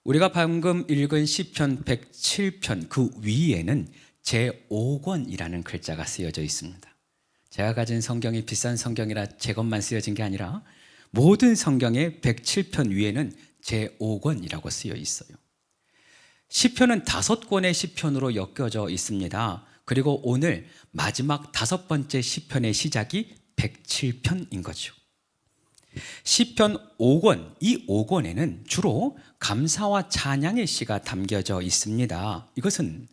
우리가 방금 읽은 시편 107편 그 위에는 제5권이라는 글자가 쓰여져 있습니다. 제가 가진 성경이 비싼 성경이라 제 것만 쓰여진 게 아니라 모든 성경의 107편 위에는 제5권이라고 쓰여 있어요. 시편은 5권의 시편으로 엮여져 있습니다. 그리고 오늘 마지막 5번째 시편의 시작이 107편인 거죠. 시편 5권, 이 5권에는 주로 감사와 찬양의 시가 담겨져 있습니다. 이것은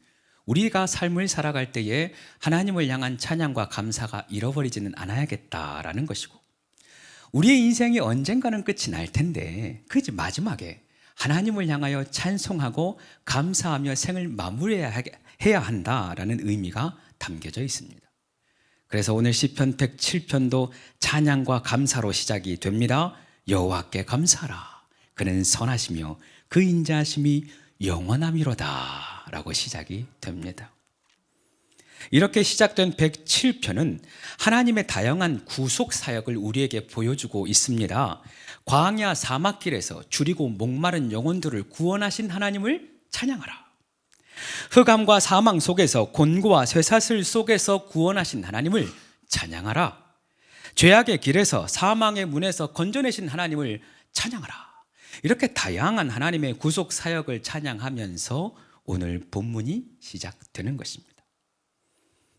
우리가 삶을 살아갈 때에 하나님을 향한 찬양과 감사가 잃어버리지는 않아야겠다라는 것이고, 우리의 인생이 언젠가는 끝이 날 텐데 그 마지막에 하나님을 향하여 찬송하고 감사하며 생을 마무리해야 한다라는 의미가 담겨져 있습니다. 그래서 오늘 시편 107편도 찬양과 감사로 시작이 됩니다. 여호와께 감사하라. 그는 선하시며 그 인자하심이 영원함이로다 라고 시작이 됩니다. 이렇게 시작된 107편은 하나님의 다양한 구속 사역을 우리에게 보여주고 있습니다. 광야 사막길에서 줄이고 목마른 영혼들을 구원하신 하나님을 찬양하라. 흑암과 사망 속에서 곤고와 쇠사슬 속에서 구원하신 하나님을 찬양하라. 죄악의 길에서 사망의 문에서 건져내신 하나님을 찬양하라. 이렇게 다양한 하나님의 구속 사역을 찬양하면서 오늘 본문이 시작되는 것입니다.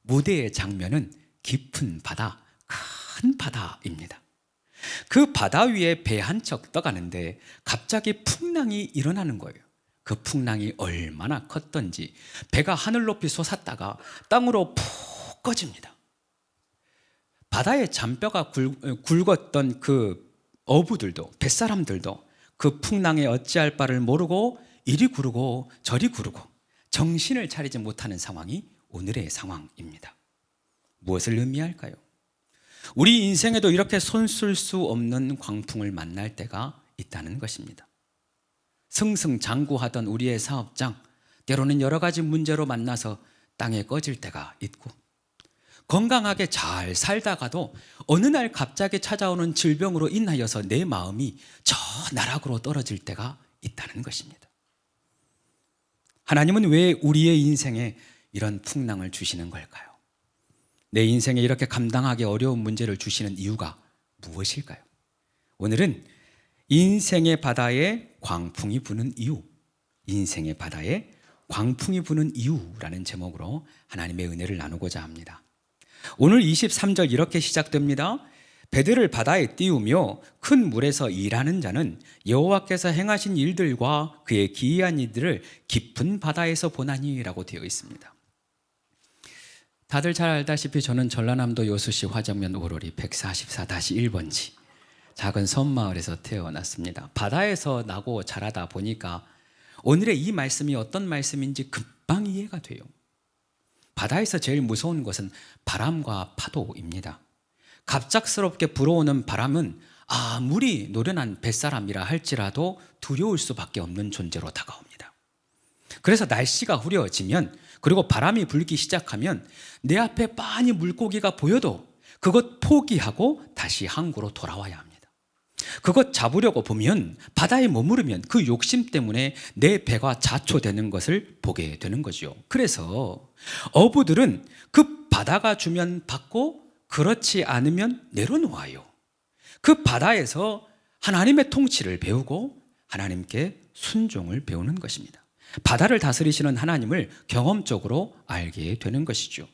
무대의 장면은 깊은 바다, 큰 바다입니다. 그 바다 위에 배 한 척 떠가는데 갑자기 풍랑이 일어나는 거예요. 그 풍랑이 얼마나 컸던지 배가 하늘 높이 솟았다가 땅으로 푹 꺼집니다. 바다에 잔뼈가 굵었던 그 어부들도, 뱃사람들도 그 풍랑에 어찌할 바를 모르고 이리 구르고 저리 구르고 정신을 차리지 못하는 상황이 오늘의 상황입니다. 무엇을 의미할까요? 우리 인생에도 이렇게 손쓸 수 없는 광풍을 만날 때가 있다는 것입니다. 승승장구하던 우리의 사업장, 때로는 여러 가지 문제로 만나서 땅에 꺼질 때가 있고, 건강하게 잘 살다가도 어느 날 갑자기 찾아오는 질병으로 인하여서 내 마음이 저 나락으로 떨어질 때가 있다는 것입니다. 하나님은 왜 우리의 인생에 이런 풍랑을 주시는 걸까요? 내 인생에 이렇게 감당하기 어려운 문제를 주시는 이유가 무엇일까요? 오늘은 인생의 바다에 광풍이 부는 이유, 인생의 바다에 광풍이 부는 이유라는 제목으로 하나님의 은혜를 나누고자 합니다. 오늘 23절 이렇게 시작됩니다. 배들을 바다에 띄우며 큰 물에서 일하는 자는 여호와께서 행하신 일들과 그의 기이한 일들을 깊은 바다에서 보나니 라고 되어 있습니다. 다들 잘 알다시피 저는 전라남도 여수시 화정면 오로리 144-1번지 작은 섬마을에서 태어났습니다. 바다에서 나고 자라다 보니까 오늘의 이 말씀이 어떤 말씀인지 금방 이해가 돼요. 바다에서 제일 무서운 것은 바람과 파도입니다. 갑작스럽게 불어오는 바람은 아무리 노련한 뱃사람이라 할지라도 두려울 수밖에 없는 존재로 다가옵니다. 그래서 날씨가 흐려지면, 그리고 바람이 불기 시작하면 내 앞에 빤히 물고기가 보여도 그것 포기하고 다시 항구로 돌아와야 합니다. 그것 잡으려고 보면, 바다에 머무르면 그 욕심 때문에 내 배가 자초되는 것을 보게 되는 거죠. 그래서 어부들은 그 바다가 주면 받고 그렇지 않으면 내려놓아요. 그 바다에서 하나님의 통치를 배우고 하나님께 순종을 배우는 것입니다. 바다를 다스리시는 하나님을 경험적으로 알게 되는 것이죠.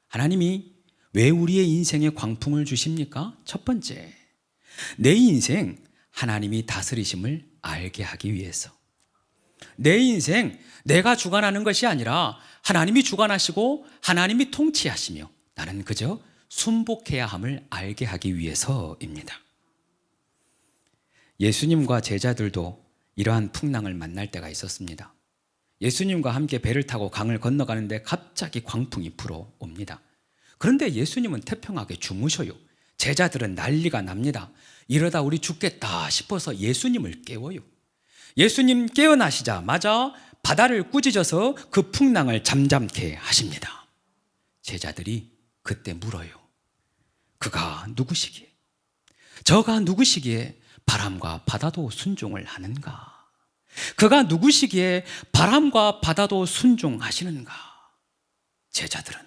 하나님이 왜 우리의 인생에 광풍을 주십니까? 첫 번째, 내 인생 하나님이 다스리심을 알게 하기 위해서. 내 인생 내가 주관하는 것이 아니라 하나님이 주관하시고 하나님이 통치하시며 나는 그저 순복해야 함을 알게 하기 위해서입니다. 예수님과 제자들도 이러한 풍랑을 만날 때가 있었습니다. 예수님과 함께 배를 타고 강을 건너가는데 갑자기 광풍이 불어옵니다. 그런데 예수님은 태평하게 주무셔요. 제자들은 난리가 납니다. 이러다 우리 죽겠다 싶어서 예수님을 깨워요. 예수님 깨어나시자마자 바다를 꾸짖어서 그 풍랑을 잠잠케 하십니다. 제자들이 그때 물어요. 그가 누구시기에? 저가 누구시기에 바람과 바다도 순종을 하는가? 그가 누구시기에 바람과 바다도 순종하시는가? 제자들은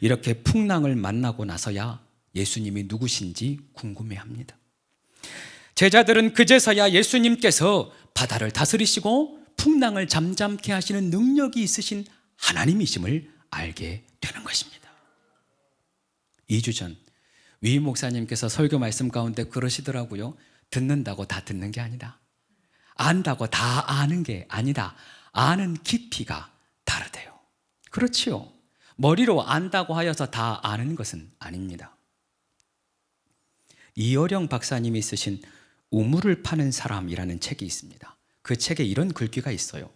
이렇게 풍랑을 만나고 나서야 예수님이 누구신지 궁금해합니다. 제자들은 그제서야 예수님께서 바다를 다스리시고 풍랑을 잠잠케 하시는 능력이 있으신 하나님이심을 알게 되는 것입니다. 2주 전 위 목사님께서 설교 말씀 가운데 그러시더라고요. 듣는다고 다 듣는 게 아니다. 안다고 다 아는 게 아니다. 아는 깊이가 다르대요. 그렇지요. 머리로 안다고 하여서 다 아는 것은 아닙니다. 이어령 박사님이 쓰신 우물을 파는 사람이라는 책이 있습니다. 그 책에 이런 글귀가 있어요.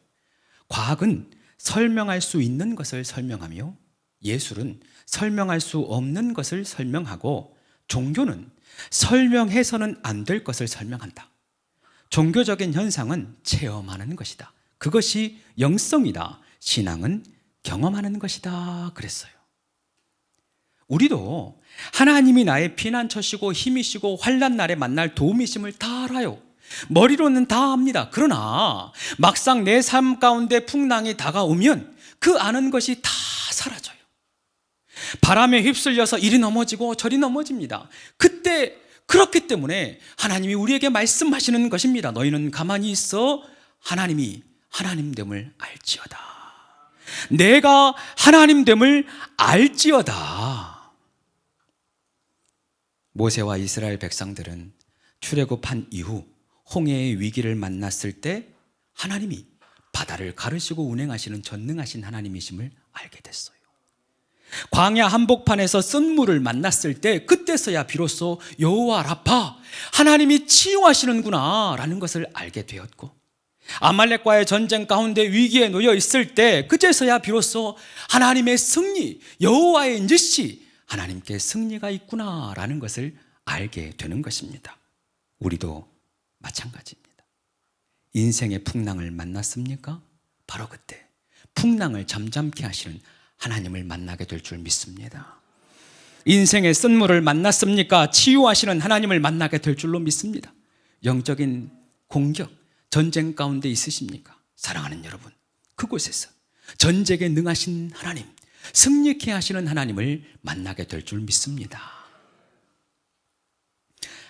과학은 설명할 수 있는 것을 설명하며 예술은 설명할 수 없는 것을 설명하고 종교는 설명해서는 안 될 것을 설명한다. 종교적인 현상은 체험하는 것이다. 그것이 영성이다. 신앙은 경험하는 것이다. 그랬어요. 우리도 하나님이 나의 피난처시고 힘이시고 환난 날에 만날 도움이심을 다 알아요. 머리로는 다 압니다. 그러나 막상 내 삶 가운데 풍랑이 다가오면 그 아는 것이 다 사라져요. 바람에 휩쓸려서 이리 넘어지고 저리 넘어집니다. 그때 그렇기 때문에 하나님이 우리에게 말씀하시는 것입니다. 너희는 가만히 있어 하나님이 하나님됨을 알지어다. 내가 하나님됨을 알지어다. 모세와 이스라엘 백성들은 출애굽한 이후 홍해의 위기를 만났을 때 하나님이 바다를 가르시고 운행하시는 전능하신 하나님이심을 알게 됐어요. 광야 한복판에서 쓴물을 만났을 때 그때서야 비로소 여호와 라파, 하나님이 치유하시는구나 라는 것을 알게 되었고, 아말렉과의 전쟁 가운데 위기에 놓여 있을 때 그제서야 비로소 하나님의 승리, 여호와의 느시, 하나님께 승리가 있구나 라는 것을 알게 되는 것입니다. 우리도 마찬가지입니다. 인생의 풍랑을 만났습니까? 바로 그때 풍랑을 잠잠케 하시는 하나님을 만나게 될 줄 믿습니다. 인생의 쓴물을 만났습니까? 치유하시는 하나님을 만나게 될 줄로 믿습니다. 영적인 공격, 전쟁 가운데 있으십니까? 사랑하는 여러분, 그곳에서 전쟁에 능하신 하나님, 승리케 하시는 하나님을 만나게 될 줄 믿습니다.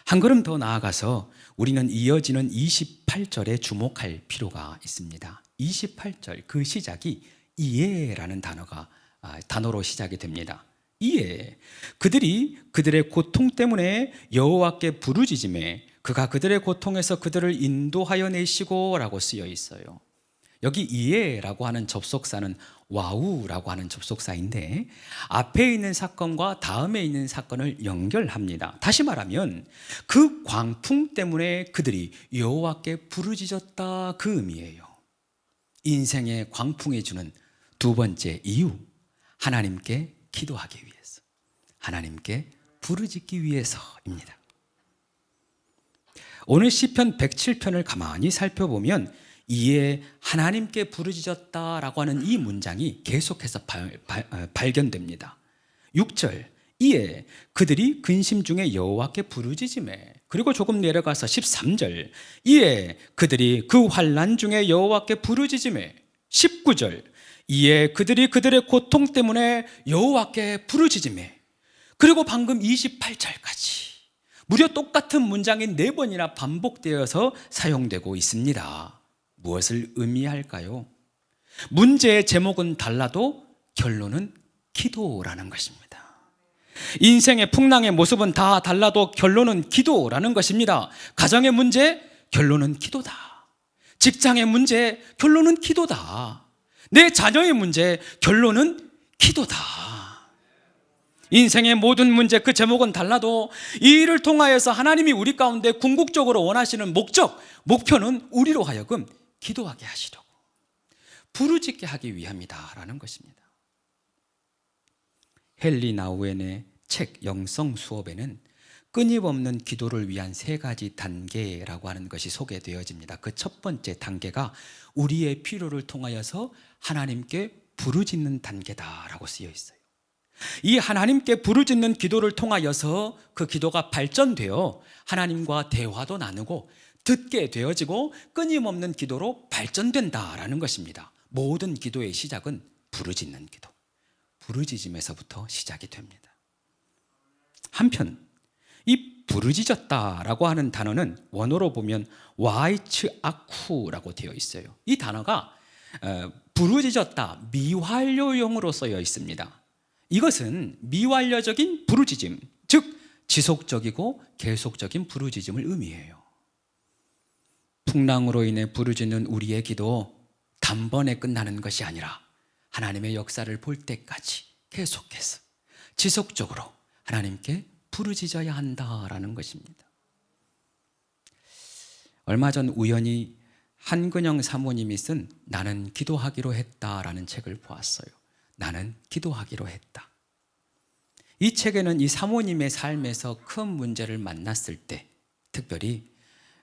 한 걸음 더 나아가서 우리는 이어지는 28절에 주목할 필요가 있습니다. 28절 그 시작이 이해라는 단어로 시작이 됩니다. 이해, 그들이 그들의 고통 때문에 여호와께 부르짖음에 그가 그들의 고통에서 그들을 인도하여 내시고 라고 쓰여 있어요. 여기 이해라고 하는 접속사는 와우라고 하는 접속사인데 앞에 있는 사건과 다음에 있는 사건을 연결합니다. 다시 말하면 그 광풍 때문에 그들이 여호와께 부르짖었다, 그 의미예요. 인생의 광풍이 주는 두 번째 이유, 하나님께 기도하기 위해서, 하나님께 부르짖기 위해서입니다. 오늘 시편 107편을 가만히 살펴보면 이에 하나님께 부르짖었다라고 하는 이 문장이 계속해서 발견됩니다. 6절, 이에 그들이 근심 중에 여호와께 부르짖음에, 그리고 조금 내려가서 13절, 이에 그들이 그 환난 중에 여호와께 부르짖음에, 19절, 이에 그들이 그들의 고통 때문에 여호와께 부르짖음에, 그리고 방금 28절까지 무려 똑같은 문장이 4번이나 반복되어서 사용되고 있습니다. 무엇을 의미할까요? 문제의 제목은 달라도 결론은 기도라는 것입니다. 인생의 풍랑의 모습은 다 달라도 결론은 기도라는 것입니다. 가정의 문제, 결론은 기도다. 직장의 문제, 결론은 기도다. 내 자녀의 문제, 결론은 기도다. 인생의 모든 문제, 그 제목은 달라도 이 일을 통하여서 하나님이 우리 가운데 궁극적으로 원하시는 목표는 우리로 하여금 기도하게 하시려고, 부르짖게 하기 위함이다라는 것입니다. 헨리 나우엔의 책 영성 수업에는 끊임없는 기도를 위한 3가지 단계라고 하는 것이 소개되어집니다. 그 첫 번째 단계가 우리의 필요를 통하여서 하나님께 부르짖는 단계다라고 쓰여 있어요. 이 하나님께 부르짖는 기도를 통하여서 그 기도가 발전되어 하나님과 대화도 나누고 듣게 되어지고 끊임없는 기도로 발전된다라는 것입니다. 모든 기도의 시작은 부르짖는 기도, 부르짖음에서부터 시작이 됩니다. 한편 이 부르짖었다라고 하는 단어는 원어로 보면 와이츠아쿠라고 되어 있어요. 이 단어가 부르짖었다, 미완료형으로 쓰여 있습니다. 이것은 미완료적인 부르짖음, 즉 지속적이고 계속적인 부르짖음을 의미해요. 풍랑으로 인해 부르짖는 우리의 기도 단번에 끝나는 것이 아니라 하나님의 역사를 볼 때까지 계속해서 지속적으로 하나님께 부르짖어야 한다라는 것입니다. 얼마 전 우연히 한근영 사모님이 쓴 나는 기도하기로 했다라는 책을 보았어요. 나는 기도하기로 했다. 이 책에는 이 사모님의 삶에서 큰 문제를 만났을 때, 특별히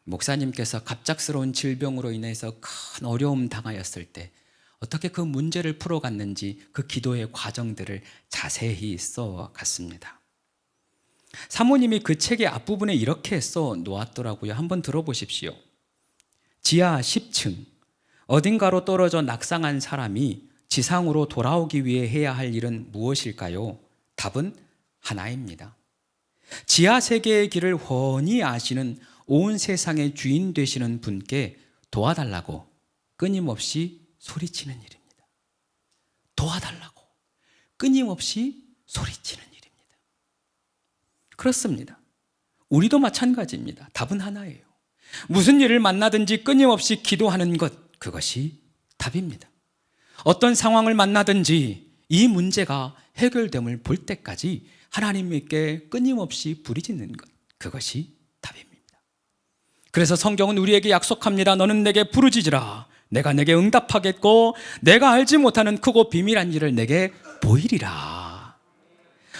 목사님께서 갑작스러운 질병으로 인해서 큰 어려움 당하였을 때 어떻게 그 문제를 풀어갔는지 그 기도의 과정들을 자세히 써갔습니다. 사모님이 그 책의 앞부분에 이렇게 써 놓았더라고요. 한번 들어보십시오. 지하 10층 어딘가로 떨어져 낙상한 사람이 지상으로 돌아오기 위해 해야 할 일은 무엇일까요? 답은 하나입니다. 지하 세계의 길을 훤히 아시는 온 세상의 주인 되시는 분께 도와달라고 끊임없이 소리치는 일입니다. 도와달라고 끊임없이 소리치는 일입니다. 그렇습니다. 우리도 마찬가지입니다. 답은 하나예요. 무슨 일을 만나든지 끊임없이 기도하는 것, 그것이 답입니다. 어떤 상황을 만나든지 이 문제가 해결됨을 볼 때까지 하나님께 끊임없이 부르짖는 것, 그것이 답입니다. 그래서 성경은 우리에게 약속합니다. 너는 내게 부르짖으라. 내가 내게 응답하겠고 내가 알지 못하는 크고 비밀한 일을 내게 보이리라.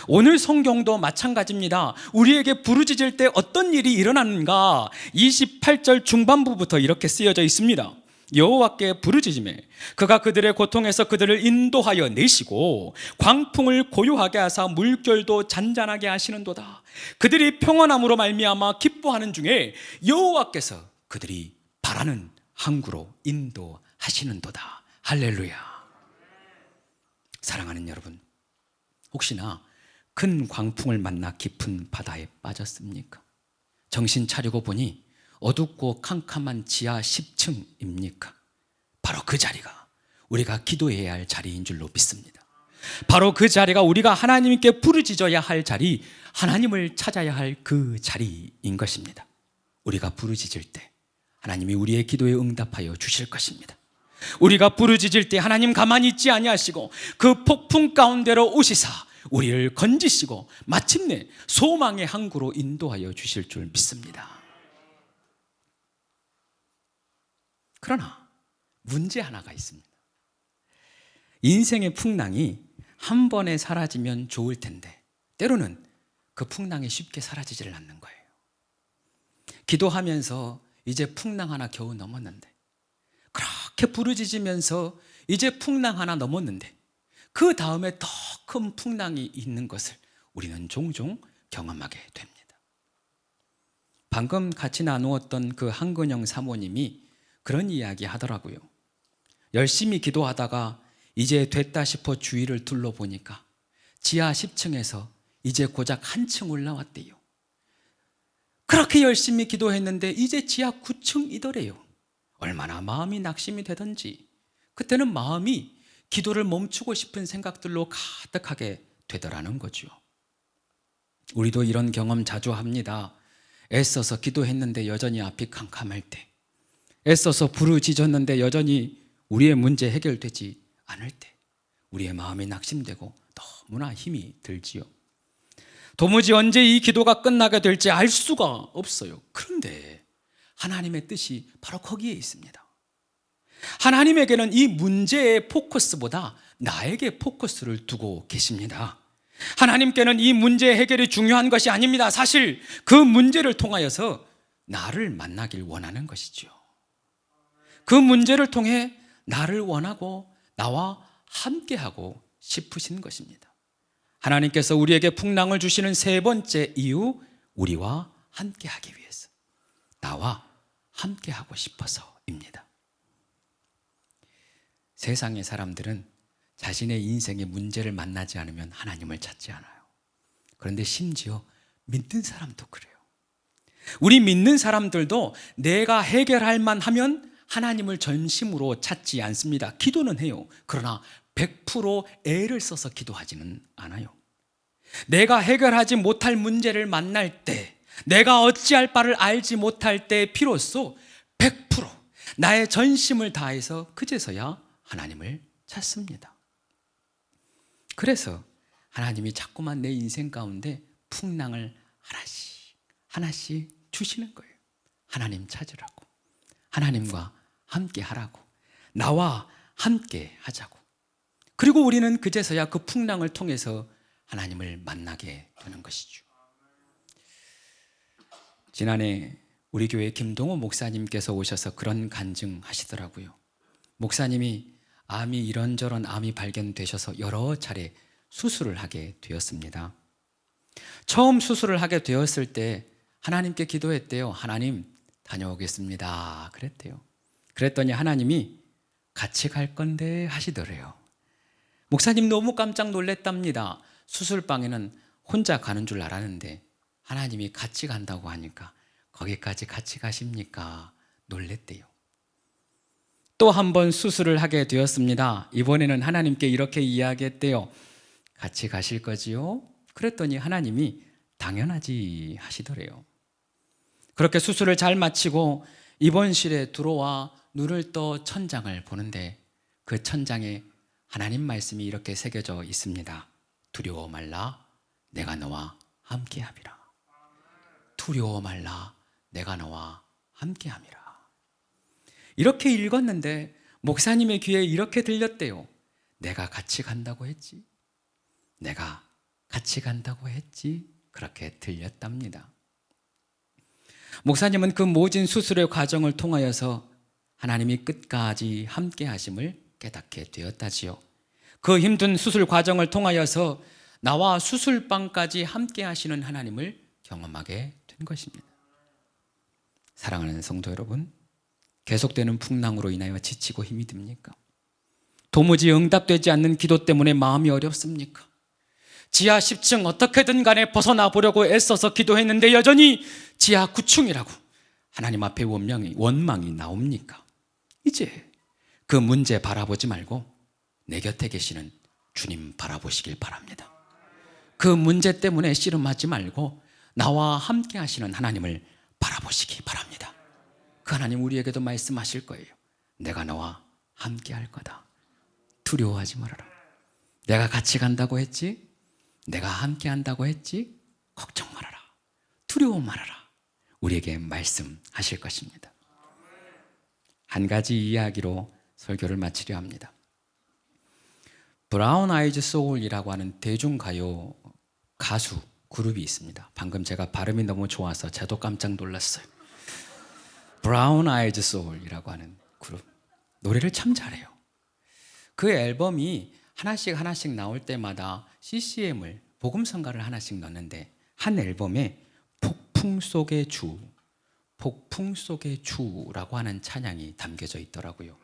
오늘 성경도 마찬가지입니다. 우리에게 부르짖을 때 어떤 일이 일어나는가? 28절 중반부부터 이렇게 쓰여져 있습니다. 여호와께 부르짖으매 그가 그들의 고통에서 그들을 인도하여 내시고 광풍을 고요하게 하사 물결도 잔잔하게 하시는도다. 그들이 평안함으로 말미암아 기뻐하는 중에 여호와께서 그들이 바라는 항구로 인도하시는도다. 할렐루야. 사랑하는 여러분, 혹시나 큰 광풍을 만나 깊은 바다에 빠졌습니까? 정신 차리고 보니 어둡고 캄캄한 지하 10층입니까? 바로 그 자리가 우리가 기도해야 할 자리인 줄로 믿습니다. 바로 그 자리가 우리가 하나님께 부르짖어야 할 자리, 하나님을 찾아야 할 그 자리인 것입니다. 우리가 부르짖을 때 하나님이 우리의 기도에 응답하여 주실 것입니다. 우리가 부르짖을 때 하나님 가만히 있지 아니하시고 그 폭풍 가운데로 오시사 우리를 건지시고 마침내 소망의 항구로 인도하여 주실 줄 믿습니다. 그러나 문제 하나가 있습니다. 인생의 풍랑이 한 번에 사라지면 좋을 텐데 때로는 그 풍랑이 쉽게 사라지지를 않는 거예요. 기도하면서 이제 풍랑 하나 겨우 넘었는데, 그렇게 부르짖으면서 이제 풍랑 하나 넘었는데 그 다음에 더 큰 풍랑이 있는 것을 우리는 종종 경험하게 됩니다. 방금 같이 나누었던 그 한근영 사모님이 그런 이야기 하더라고요. 열심히 기도하다가 이제 됐다 싶어 주위를 둘러보니까 지하 10층에서 이제 고작 한 층 올라왔대요. 그렇게 열심히 기도했는데 이제 지하 9층이더래요. 얼마나 마음이 낙심이 되던지 그때는 마음이 기도를 멈추고 싶은 생각들로 가득하게 되더라는 거죠. 우리도 이런 경험 자주 합니다. 애써서 기도했는데 여전히 앞이 캄캄할 때, 애써서 부르짖었는데 여전히 우리의 문제 해결되지 않을 때 우리의 마음이 낙심되고 너무나 힘이 들지요. 도무지 언제 이 기도가 끝나게 될지 알 수가 없어요. 그런데 하나님의 뜻이 바로 거기에 있습니다. 하나님에게는 이 문제의 포커스보다 나에게 포커스를 두고 계십니다. 하나님께는 이 문제 해결이 중요한 것이 아닙니다. 사실 그 문제를 통하여서 나를 만나길 원하는 것이죠. 그 문제를 통해 나를 원하고 나와 함께하고 싶으신 것입니다. 하나님께서 우리에게 풍랑을 주시는 세 번째 이유, 우리와 함께하기 위해서, 나와 함께하고 싶어서입니다. 세상의 사람들은 자신의 인생의 문제를 만나지 않으면 하나님을 찾지 않아요. 그런데 심지어 믿는 사람도 그래요. 우리 믿는 사람들도 내가 해결할 만하면 하나님을 전심으로 찾지 않습니다. 기도는 해요. 그러나 100% 애를 써서 기도하지는 않아요. 내가 해결하지 못할 문제를 만날 때, 내가 어찌할 바를 알지 못할 때 비로소 100% 나의 전심을 다해서 그제서야 하나님을 찾습니다. 그래서 하나님이 자꾸만 내 인생 가운데 풍랑을 하나씩 주시는 거예요. 하나님 찾으라고, 하나님과 함께 하라고, 나와 함께 하자고. 그리고 우리는 그제서야 그 풍랑을 통해서 하나님을 만나게 되는 것이죠. 지난해 우리 교회 김동호 목사님께서 오셔서 그런 간증하시더라고요. 목사님이 암이 이런저런 암이 발견되셔서 여러 차례 수술을 하게 되었습니다. 처음 수술을 하게 되었을 때 하나님께 기도했대요. 하나님, 다녀오겠습니다. 그랬대요. 그랬더니 하나님이 같이 갈 건데 하시더래요. 목사님 너무 깜짝 놀랐답니다. 수술방에는 혼자 가는 줄 알았는데 하나님이 같이 간다고 하니까 거기까지 같이 가십니까? 놀랬대요. 또 한 번 수술을 하게 되었습니다. 이번에는 하나님께 이렇게 이야기했대요. 같이 가실 거지요? 그랬더니 하나님이 당연하지 하시더래요. 그렇게 수술을 잘 마치고 입원실에 들어와 눈을 떠 천장을 보는데 그 천장에 하나님 말씀이 이렇게 새겨져 있습니다. 두려워 말라, 내가 너와 함께함이라. 두려워 말라, 내가 너와 함께함이라. 이렇게 읽었는데 목사님의 귀에 이렇게 들렸대요. 내가 같이 간다고 했지, 내가 같이 간다고 했지. 그렇게 들렸답니다. 목사님은 그 모진 수술의 과정을 통하여서 하나님이 끝까지 함께 하심을 깨닫게 되었다지요. 그 힘든 수술 과정을 통하여서 나와 수술방까지 함께 하시는 하나님을 경험하게 된 것입니다. 사랑하는 성도 여러분, 계속되는 풍랑으로 인하여 지치고 힘이 듭니까? 도무지 응답되지 않는 기도 때문에 마음이 어렵습니까? 지하 10층 어떻게든 간에 벗어나 보려고 애써서 기도했는데 여전히 지하 9층이라고 하나님 앞에 원망이 나옵니까? 이제 그 문제 바라보지 말고 내 곁에 계시는 주님 바라보시길 바랍니다. 그 문제 때문에 씨름하지 말고 나와 함께 하시는 하나님을 바라보시기 바랍니다. 그 하나님 우리에게도 말씀하실 거예요. 내가 너와 함께 할 거다. 두려워하지 말아라. 내가 같이 간다고 했지? 내가 함께 한다고 했지? 걱정 말아라. 두려워 말아라. 우리에게 말씀하실 것입니다. 한 가지 이야기로 설교를 마치려 합니다. 브라운 아이즈 소울이라고 하는 대중가요 가수 그룹이 있습니다. 방금 제가 발음이 너무 좋아서 저도 깜짝 놀랐어요. 브라운 아이즈 소울이라고 하는 그룹, 노래를 참 잘해요. 그 앨범이 하나씩 나올 때마다 CCM을, 복음성가를 하나씩 넣는데 한 앨범에 폭풍 속의 주라고 하는 찬양이 담겨져 있더라고요.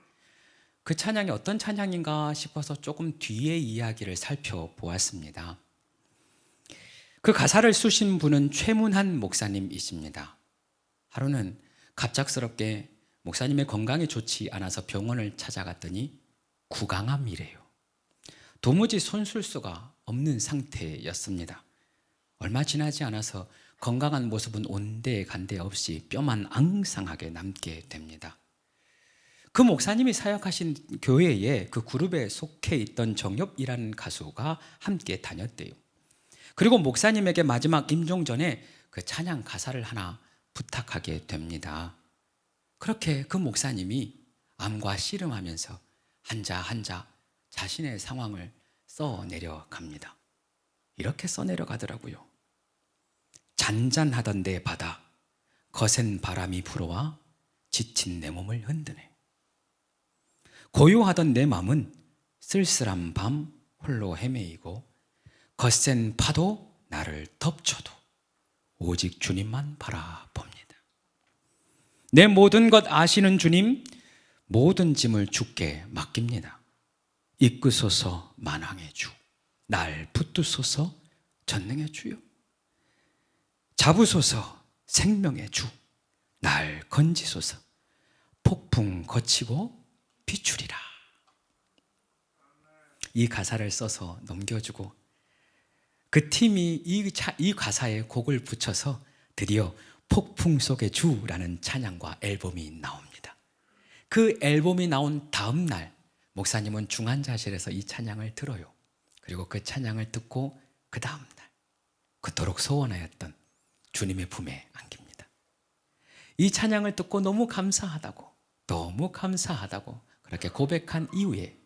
그 찬양이 어떤 찬양인가 싶어서 조금 뒤에 이야기를 살펴보았습니다. 그 가사를 쓰신 분은 최문한 목사님이십니다. 하루는 갑작스럽게 목사님의 건강이 좋지 않아서 병원을 찾아갔더니 구강암이래요. 도무지 손쓸 수가 없는 상태였습니다. 얼마 지나지 않아서 건강한 모습은 온데간데 없이 뼈만 앙상하게 남게 됩니다. 그 목사님이 사역하신 교회에 그 그룹에 속해 있던 정엽이라는 가수가 함께 다녔대요. 그리고 목사님에게 마지막 임종 전에 그 찬양 가사를 하나 부탁하게 됩니다. 그렇게 그 목사님이 암과 씨름하면서 한자 자신의 상황을 써내려갑니다. 이렇게 써내려가더라고요. 잔잔하던 내 바다, 거센 바람이 불어와 지친 내 몸을 흔드네. 고요하던 내 마음은 쓸쓸한 밤 홀로 헤매이고 거센 파도 나를 덮쳐도 오직 주님만 바라봅니다. 내 모든 것 아시는 주님, 모든 짐을 주께 맡깁니다. 이끄소서 만왕의 주, 날 붙드소서 전능의 주요. 잡으소서 생명의 주, 날 건지소서 폭풍 거치고 비추리라. 이 가사를 써서 넘겨주고 그 팀이 이 가사에 곡을 붙여서 드디어 폭풍 속의 주라는 찬양과 앨범이 나옵니다. 그 앨범이 나온 다음 날 목사님은 중환자실에서 이 찬양을 들어요. 그리고 그 찬양을 듣고 그 다음 날 그토록 소원하였던 주님의 품에 안깁니다. 이 찬양을 듣고 너무 감사하다고 그렇게 고백한 이후에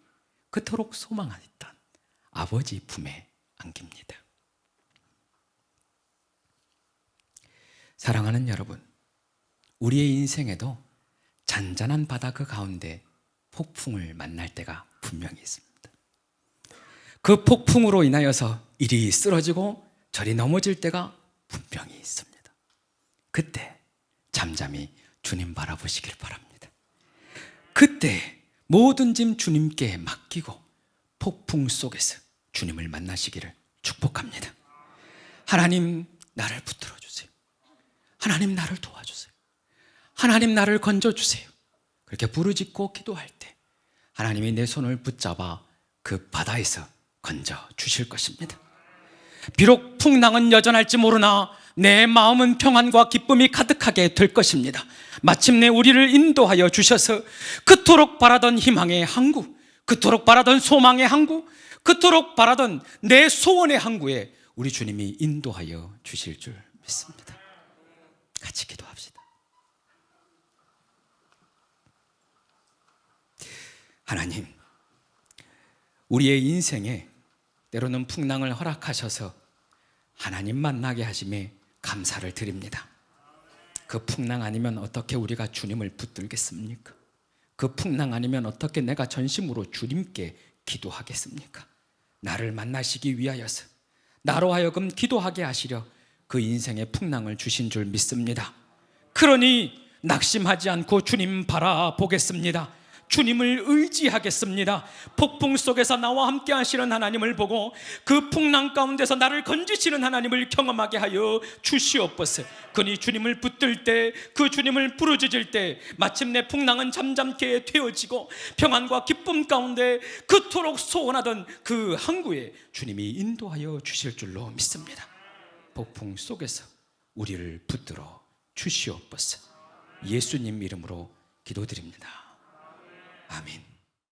그토록 소망했던 아버지 품에 안깁니다. 사랑하는 여러분, 우리의 인생에도 잔잔한 바다 그 가운데 폭풍을 만날 때가 분명히 있습니다. 그 폭풍으로 인하여서 이리 쓰러지고 저리 넘어질 때가 분명히 있습니다. 그때 잠잠히 주님 바라보시길 바랍니다. 그때 모든 짐 주님께 맡기고 폭풍 속에서 주님을 만나시기를 축복합니다. 하나님, 나를 붙들어 주세요. 하나님, 나를 도와주세요. 하나님, 나를 건져주세요. 그렇게 부르짖고 기도할 때 하나님이 내 손을 붙잡아 그 바다에서 건져 주실 것입니다. 비록 풍랑은 여전할지 모르나 내 마음은 평안과 기쁨이 가득하게 될 것입니다. 마침내 우리를 인도하여 주셔서 그토록 바라던 희망의 항구, 그토록 바라던 소망의 항구, 그토록 바라던 내 소원의 항구에 우리 주님이 인도하여 주실 줄 믿습니다. 같이 기도합시다. 하나님, 우리의 인생에 때로는 풍랑을 허락하셔서 하나님 만나게 하심에 감사를 드립니다. 그 풍랑 아니면 어떻게 우리가 주님을 붙들겠습니까? 그 풍랑 아니면 어떻게 내가 전심으로 주님께 기도하겠습니까? 나를 만나시기 위하여서 나로 하여금 기도하게 하시려 그 인생의 풍랑을 주신 줄 믿습니다. 그러니 낙심하지 않고 주님 바라보겠습니다. 주님을 의지하겠습니다. 폭풍 속에서 나와 함께 하시는 하나님을 보고 그 풍랑 가운데서 나를 건지시는 하나님을 경험하게 하여 주시옵소서. 그니 주님을 붙들 때, 그 주님을 부르짖을 때 마침내 풍랑은 잠잠케 되어지고 평안과 기쁨 가운데 그토록 소원하던 그 항구에 주님이 인도하여 주실 줄로 믿습니다. 폭풍 속에서 우리를 붙들어 주시옵소서. 예수님 이름으로 기도드립니다. 아멘.